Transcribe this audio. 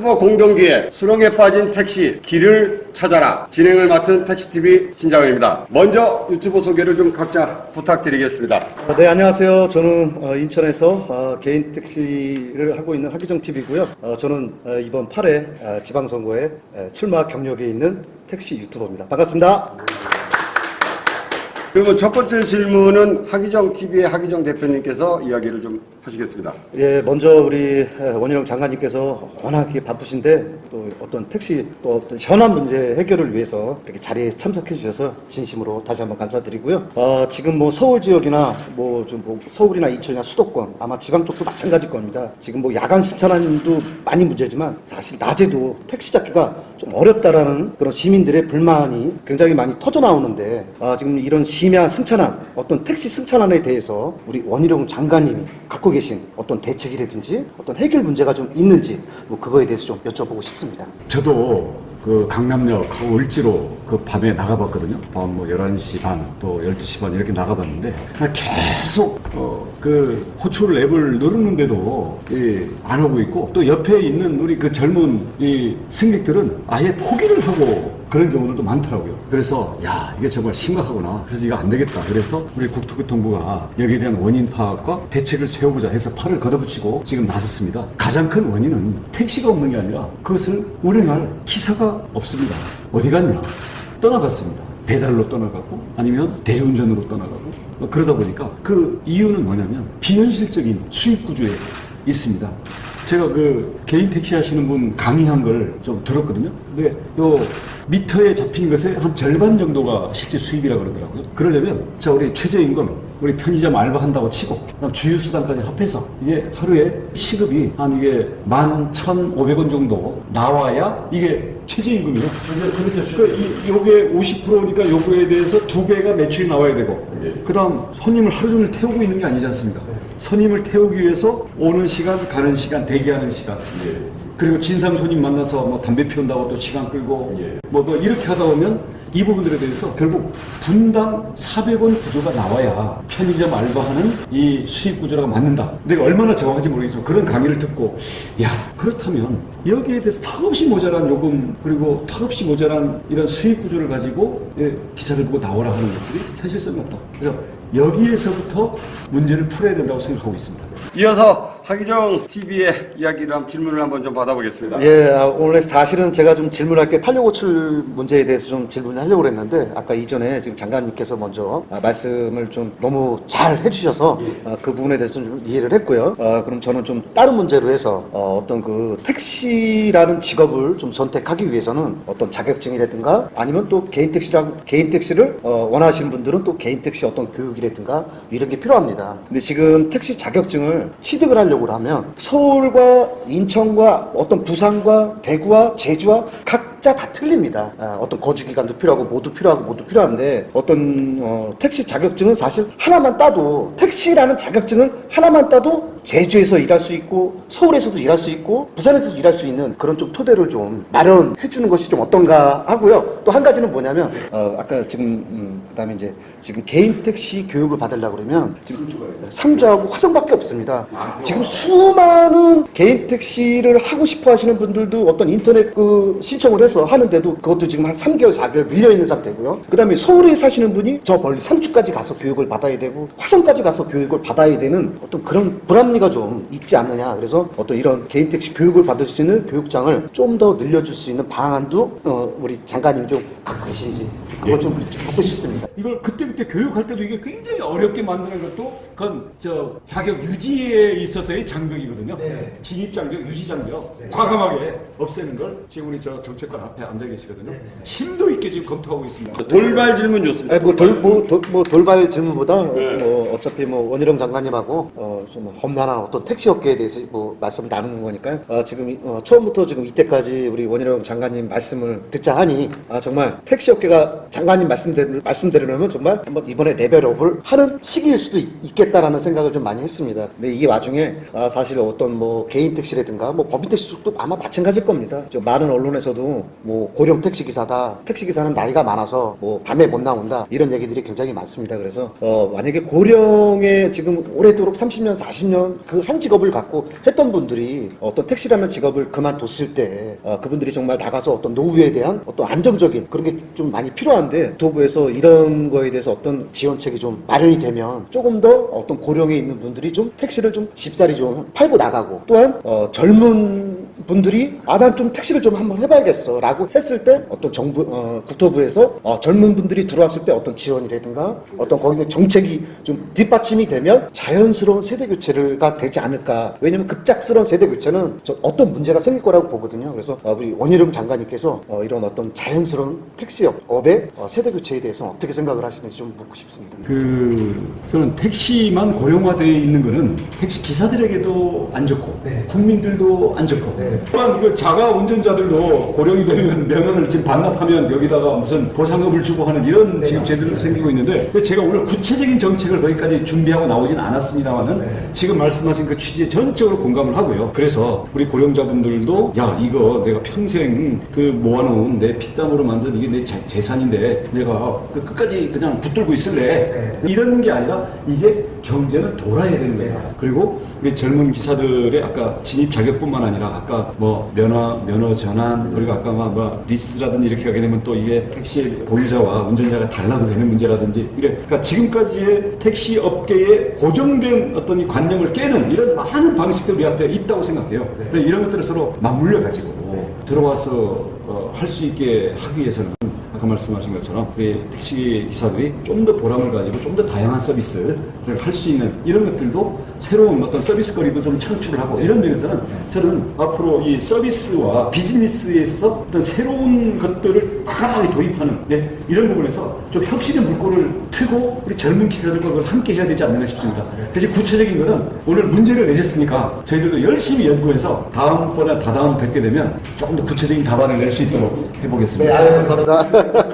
유튜버 공동기에 수렁에 빠진 택시 길을 찾아라. 진행을 맡은 택시TV 진장원입니다. 먼저 유튜버 소개를 좀 각자 부탁드리겠습니다. 네, 안녕하세요. 저는 인천에서 개인 택시를 하고 있는 하기정TV고요. 저는 이번 8회 지방선거에 출마 경력에 있는 택시 유튜버입니다. 반갑습니다. 그러면 첫 번째 질문은 하기정TV의 하기정 대표님께서 이야기를 좀 하시겠습니다. 예, 먼저 우리 원희룡 장관님께서 워낙 바쁘신데 또 어떤 택시 또 어떤 현안 문제 해결을 위해서 이렇게 자리에 참석해 주셔서 진심으로 다시 한번 감사드리고요. 지금 뭐 서울 지역이나 서울이나 인천이나 수도권 아마 지방 쪽도 마찬가지일 겁니다. 지금 뭐 야간 승차난도 많이 문제지만 사실 낮에도 택시 잡기가 좀 어렵다라는 그런 시민들의 불만이 굉장히 많이 터져 나오는데 지금 이런 심야 승차난 어떤 택시 승차난에 대해서 우리 원희룡 장관님이 갖고 계신 어떤 대책이라든지 어떤 해결 문제가 좀 있는지 뭐 그거에 대해서 좀 여쭤보고 싶습니다. 저도 그 강남역하고 을지로 그 밤에 나가봤거든요. 밤 뭐 11시 반 또 12시 반 이렇게 나가봤는데 계속 그 호출 앱을 누르는데도 안 오고 있고 또 옆에 있는 우리 그 젊은 이 승객들은 아예 포기를 하고 그런 경우들도 많더라고요. 그래서 야 이게 정말 심각하구나. 그래서 이거 안 되겠다. 그래서 우리 국토교통부가 여기에 대한 원인 파악과 대책을 세우고자 해서 팔을 걷어붙이고 지금 나섰습니다. 가장 큰 원인은 택시가 없는 게 아니라 그것을 운행할 기사가 없습니다. 어디 갔냐? 떠나갔습니다. 배달로 떠나가고 아니면 대운전으로 떠나가고 그러다 보니까 그 이유는 뭐냐면 비현실적인 수익 구조에 있습니다. 제가 그 개인 택시 하시는 분 강의한 걸 좀 들었거든요. 근데 요 미터에 잡힌 것의 한 절반 정도가 실제 수입이라 그러더라고요. 그러려면 자 우리 최저임금, 우리 편의점 알바한다고 치고 그다음 주유수당까지 합해서 이게 하루에 시급이 한 이게 11,500원 정도 나와야 이게 최저임금이요. 그렇죠. 그러니까 요게 50%니까 요거에 대해서 2배가 매출이 나와야 되고 그다음 손님을 하루 종일 태우고 있는 게 아니지 않습니까? 손님을 태우기 위해서 오는 시간, 가는 시간, 대기하는 시간. 그리고 진상 손님 만나서 뭐 담배 피운다고 또 시간 끌고 뭐 이렇게 하다 보면 이 부분들에 대해서 결국 분당 400원 구조가 나와야 편의점 알바하는 이 수익 구조가 맞는다. 내가 얼마나 정확한지 모르겠지만 그런 강의를 듣고 야 그렇다면 여기에 대해서 턱없이 모자란 요금 그리고 턱없이 모자란 이런 수익 구조를 가지고 기사를 보고 나오라 하는 것들이 현실성이 없다. 그래서 여기에서부터 문제를 풀어야 된다고 생각하고 있습니다. 이어서 하기정TV의 이야기를 질문을 한번 좀 받아보겠습니다. 예, 오늘 사실은 제가 좀 질문할 게 탄력 호출 문제에 대해서 좀 질문을 하려고 했는데 아까 이전에 지금 장관님께서 먼저 말씀을 좀 너무 잘 해주셔서 그 부분에 대해서 좀 이해를 했고요. 그럼 저는 좀 다른 문제로 해서 어떤 그 택시라는 직업을 좀 선택하기 위해서는 어떤 자격증이라든가 아니면 또 개인 택시를 원하시는 분들은 또 개인 택시 어떤 교육이라든가 이런 게 필요합니다. 근데 지금 택시 자격증을 취득을 하려고 하면 서울과 인천과 어떤 부산과 대구와 제주와 각자 다 틀립니다. 어떤 거주 기간도 필요하고 모두 필요한데 어떤 택시 자격증은 사실 하나만 따도 택시라는 자격증을 하나만 따도 제주에서 일할 수 있고 서울에서도 일할 수 있고 부산에서도 일할 수 있는 그런 좀 토대를 좀 마련해 주는 것이 좀 어떤가 하고요. 또 한 가지는 뭐냐면 아까 지금 그다음에 이제 지금 개인 택시 교육을 받으려고 그러면 지금 상주하고 화성밖에 없습니다. 지금 수많은 개인 택시를 하고 싶어 하시는 분들도 어떤 인터넷 그 신청을 해서 하는데도 그것도 지금 한 3개월, 4개월 밀려 있는 상태고요. 그다음에 서울에 사시는 분이 저 멀리 상주까지 가서 교육을 받아야 되고 화성까지 가서 교육을 받아야 되는 어떤 그런 불합리가 좀 있지 않느냐. 그래서 어떤 이런 개인 택시 교육을 받을 수 있는 교육장을 좀 더 늘려줄 수 있는 방안도 우리 장관님 좀 갖고 계신지 그걸 좀 듣고 싶습니다. 이걸 그때 교육할 때도 이게 굉장히 어렵게 만드는 것도 그건 자격 유지에 있어서의 장벽이거든요. 네. 진입 장벽, 유지 장벽 과감하게 없애는 걸 지금 우리 정책관 앞에 앉아 계시거든요. 심도 있게 지금 검토하고 있습니다. 돌발 질문 좋습니다. 돌발 질문보다 어차피 원희룡 장관님하고 좀 험난한 어떤 택시 업계에 대해서 말씀 나누는 거니까요. 지금 처음부터 지금 이때까지 우리 원희룡 장관님 말씀을 듣자 하니 정말 택시 업계가 장관님 말씀대로라면 정말 한번 이번에 레벨업을 하는 시기일 수도 있겠다라는 생각을 좀 많이 했습니다. 근데 이 와중에 사실 어떤 개인 택시라든가 법인 택시 쪽도 아마 마찬가지일 겁니다. 많은 언론에서도 고령 택시 기사다, 택시 기사는 나이가 많아서 밤에 못 나온다 이런 얘기들이 굉장히 많습니다. 그래서 만약에 고령에 지금 오래도록 30년 40년 그 한 직업을 갖고 했던 분들이 어떤 택시라는 직업을 그만뒀을 때 그분들이 정말 나가서 어떤 노후에 대한 어떤 안정적인 그런 게 좀 많이 필요한데 유튜브에서 이런 거에 대해서 어떤 지원책이 좀 마련이 되면 조금 더 어떤 고령에 있는 분들이 좀 택시를 좀 쉽사리 좀 팔고 나가고 또한 젊은 분들이 난 좀 택시를 좀 한번 해봐야겠어 라고 했을 때 어떤 정부 국토부에서 젊은 분들이 들어왔을 때 어떤 지원이라든가 어떤 거기 있는 정책이 좀 뒷받침이 되면 자연스러운 세대 교체가 되지 않을까. 왜냐면 급작스러운 세대 교체는 어떤 문제가 생길 거라고 보거든요. 그래서 우리 원희룡 장관님께서 이런 어떤 자연스러운 택시업의 세대 교체에 대해서 어떻게 생각을 하시는지 좀 묻고 싶습니다. 저는 택시만 고령화되어 있는 거는 택시 기사들에게도 안 좋고 국민들도 안 좋고 또한 그 자가 운전자들도 고령이 되면 명언을 지금 반납하면 여기다가 무슨 보상금을 주고 하는 이런 지금 제도도 생기고 있는데 제가 오늘 구체적인 정책을 거기까지 준비하고 나오진 않았습니다만은 지금 말씀하신 그 취지에 전적으로 공감을 하고요. 그래서 우리 고령자분들도 야 이거 내가 평생 그 모아놓은 내 피땀으로 만든 이게 내 재산인데 내가 끝까지 그냥 붙들고 있을래 이런 게 아니라 이게 경제는 돌아야 되는 거예요. 그리고 우리 젊은 기사들의 아까 진입 자격뿐만 아니라 아까 뭐 면허 전환 그리고 아까 뭐 리스라든지 이렇게 가게 되면 또 이게 택시 보유자와 운전자가 달라도 되는 문제라든지 그러니까 지금까지의 택시 업계의 고정된 어떤 이 관념을 깨는 이런 많은 방식들이 우리 앞에 있다고 생각해요. 이런 것들을 서로 맞물려 가지고 들어와서 할 수 있게 하기 위해서는 아까 말씀하신 것처럼 우리 택시 기사들이 좀 더 보람을 가지고 좀 더 다양한 서비스를 할 수 있는 이런 것들도 새로운 어떤 서비스 거리도 좀 창출을 하고 이런 면에서는 저는 앞으로 이 서비스와 비즈니스에 있어서 어떤 새로운 것들을 과감하게 도입하는 이런 부분에서 좀 혁신의 물꼬를 트고 우리 젊은 기사들과 그걸 함께 해야 되지 않는가 싶습니다. 대신 구체적인 거는 오늘 문제를 내셨으니까 저희들도 열심히 연구해서 다음번에 다다음 뵙게 되면 조금 더 구체적인 답안을 낼 수 있도록 해보겠습니다. 감사합니다.